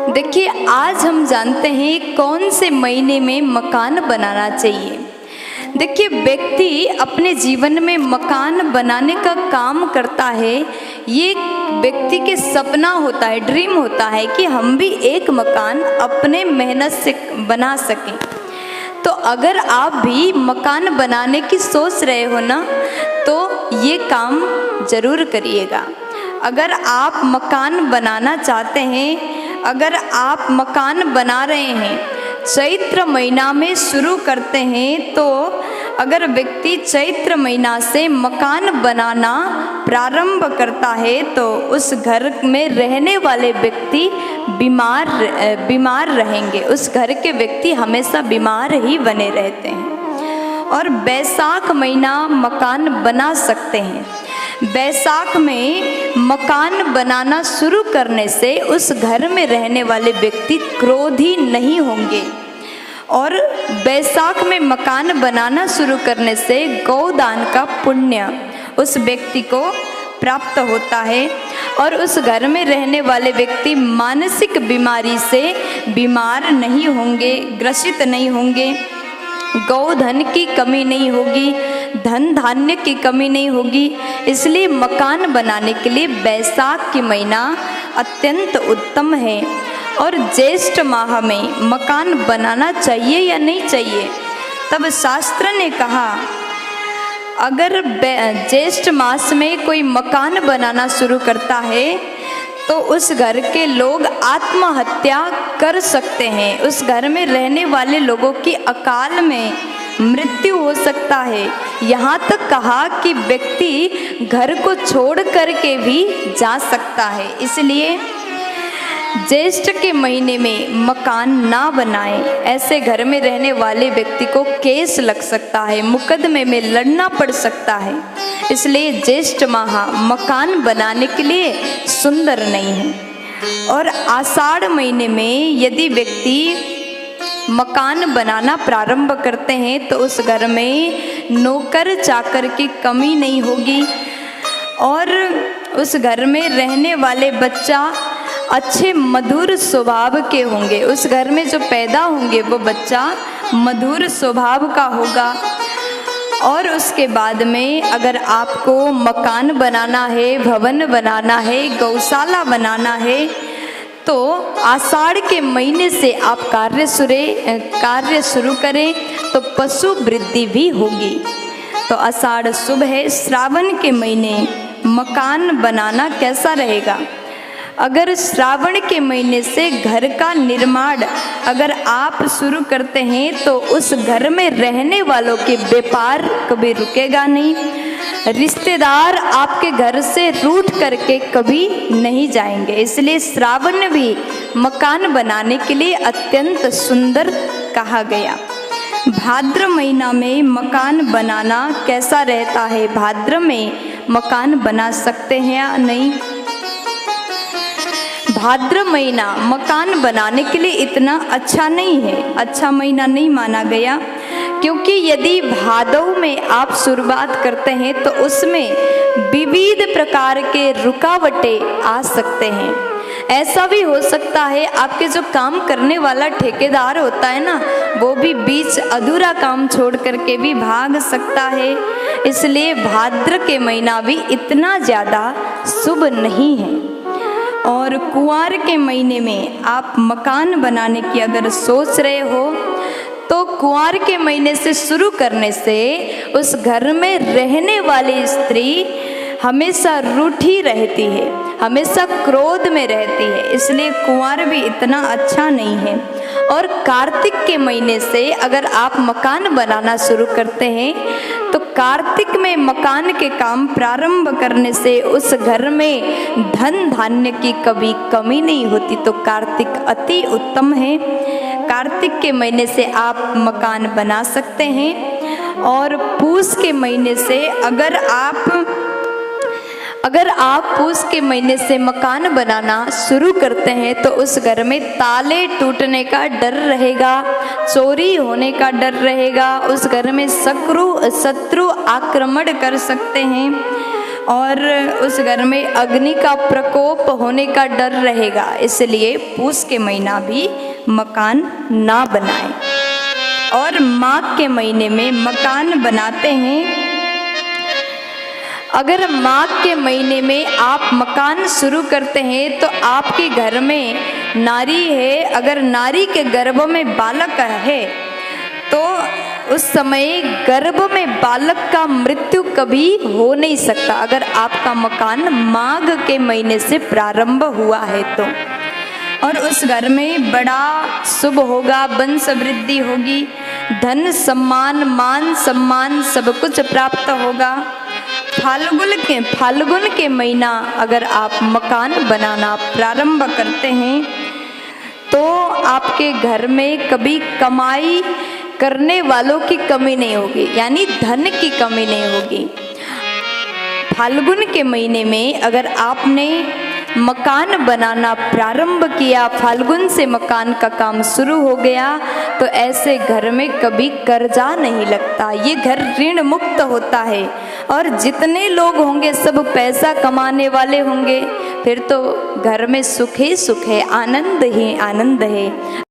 देखिए, आज हम जानते हैं कौन से महीने में मकान बनाना चाहिए। देखिए, व्यक्ति अपने जीवन में मकान बनाने का काम करता है। ये व्यक्ति के सपना होता है, ड्रीम होता है कि हम भी एक मकान अपने मेहनत से बना सकें। तो अगर आप भी मकान बनाने की सोच रहे हो ना, तो ये काम ज़रूर करिएगा। अगर आप मकान बनाना चाहते हैं, अगर आप मकान बना रहे हैं, चैत्र महीना में शुरू करते हैं, तो अगर व्यक्ति चैत्र महीना से मकान बनाना प्रारंभ करता है तो उस घर में रहने वाले व्यक्ति बीमार रहेंगे। उस घर के व्यक्ति हमेशा बीमार ही बने रहते हैं। और बैसाख महीना मकान बना सकते हैं। बैसाख में मकान बनाना शुरू करने से उस घर में रहने वाले व्यक्ति क्रोधी नहीं होंगे। और बैसाख में मकान बनाना शुरू करने से गौदान का पुण्य उस व्यक्ति को प्राप्त होता है और उस घर में रहने वाले व्यक्ति मानसिक बीमारी से बीमार नहीं होंगे, ग्रसित नहीं होंगे। गौधन की कमी नहीं होगी, धन धान्य की कमी नहीं होगी। इसलिए मकान बनाने के लिए बैसाख की महीना अत्यंत उत्तम है। और ज्येष्ठ माह में मकान बनाना चाहिए या नहीं चाहिए, तब शास्त्र ने कहा अगर ज्येष्ठ मास में कोई मकान बनाना शुरू करता है तो उस घर के लोग आत्महत्या कर सकते हैं। उस घर में रहने वाले लोगों की अकाल में मृत्यु हो सकता है। यहाँ तक कहा कि व्यक्ति घर को छोड़ करके भी जा सकता है। इसलिए ज्येष्ठ के महीने में मकान ना बनाएं। ऐसे घर में रहने वाले व्यक्ति को केस लग सकता है, मुकदमे में लड़ना पड़ सकता है। इसलिए ज्येष्ठ माह मकान बनाने के लिए सुंदर नहीं है। और आषाढ़ महीने में यदि व्यक्ति मकान बनाना प्रारंभ करते हैं तो उस घर में नौकर चाकर की कमी नहीं होगी और उस घर में रहने वाले बच्चा अच्छे मधुर स्वभाव के होंगे। उस घर में जो पैदा होंगे वो बच्चा मधुर स्वभाव का होगा। और उसके बाद में अगर आपको मकान बनाना है, भवन बनाना है, गौशाला बनाना है, तो आषाढ़ के महीने से आप कार्य शुरू करें तो पशु वृद्धि भी होगी। तो आषाढ़ शुभ है। श्रावण के महीने मकान बनाना कैसा रहेगा? अगर श्रावण के महीने से घर का निर्माण अगर आप शुरू करते हैं तो उस घर में रहने वालों के व्यापार कभी रुकेगा नहीं। रिश्तेदार आपके घर से रूठ करके कभी नहीं जाएंगे। इसलिए श्रावण भी मकान बनाने के लिए अत्यंत सुंदर कहा गया। भाद्र महीना में मकान बनाना कैसा रहता है? भाद्र में मकान बना सकते हैं या नहीं? भाद्र महीना मकान बनाने के लिए इतना अच्छा नहीं है, अच्छा महीना नहीं माना गया, क्योंकि यदि भादव में आप शुरुआत करते हैं तो उसमें विविध प्रकार के रुकावटें आ सकते हैं। ऐसा भी हो सकता है आपके जो काम करने वाला ठेकेदार होता है ना, वो भी बीच अधूरा काम छोड़ करके भी भाग सकता है। इसलिए भाद्र के महीना भी इतना ज़्यादा शुभ नहीं है। और कुंवार के महीने में आप मकान बनाने की अगर सोच रहे हो तो कुंवार के महीने से शुरू करने से उस घर में रहने वाली स्त्री हमेशा रूठी रहती है, हमेशा क्रोध में रहती है। इसलिए कुंवार भी इतना अच्छा नहीं है। और कार्तिक के महीने से अगर आप मकान बनाना शुरू करते हैं तो कार्तिक में मकान के काम प्रारंभ करने से उस घर में धन धान्य की कभी कमी नहीं होती। तो कार्तिक अति उत्तम है। कार्तिक के महीने से आप मकान बना सकते हैं। और पूस के महीने से अगर आप पूस के महीने से मकान बनाना शुरू करते हैं तो उस घर में ताले टूटने का डर रहेगा, चोरी होने का डर रहेगा। उस घर में शत्रु आक्रमण कर सकते हैं। और उस घर में अग्नि का प्रकोप होने का डर रहेगा, इसलिए पूस के महीना भी मकान ना बनाएं। और माघ के महीने में मकान बनाते हैं। अगर माघ के महीने में आप मकान शुरू करते हैं तो आपके घर में नारी है, अगर नारी के गर्भ में बालक है तो उस समय गर्भ में बालक का मृत्यु कभी हो नहीं सकता, अगर आपका मकान माघ के महीने से प्रारंभ हुआ है तो। और उस घर में बड़ा शुभ होगा, वंश वृद्धि होगी, धन सम्मान मान सम्मान सब कुछ प्राप्त होगा। फाल्गुन के महीना अगर आप मकान बनाना प्रारंभ करते हैं तो आपके घर में कभी कमाई करने वालों की कमी नहीं होगी, यानी धन की कमी नहीं होगी। फाल्गुन के महीने में अगर आपने मकान बनाना प्रारंभ किया, फाल्गुन से मकान का काम शुरू हो गया, तो ऐसे घर में कभी कर्जा नहीं लगता, ये घर ऋण मुक्त होता है। और जितने लोग होंगे सब पैसा कमाने वाले होंगे, फिर तो घर में सुख ही सुख है, आनंद ही आनंद है।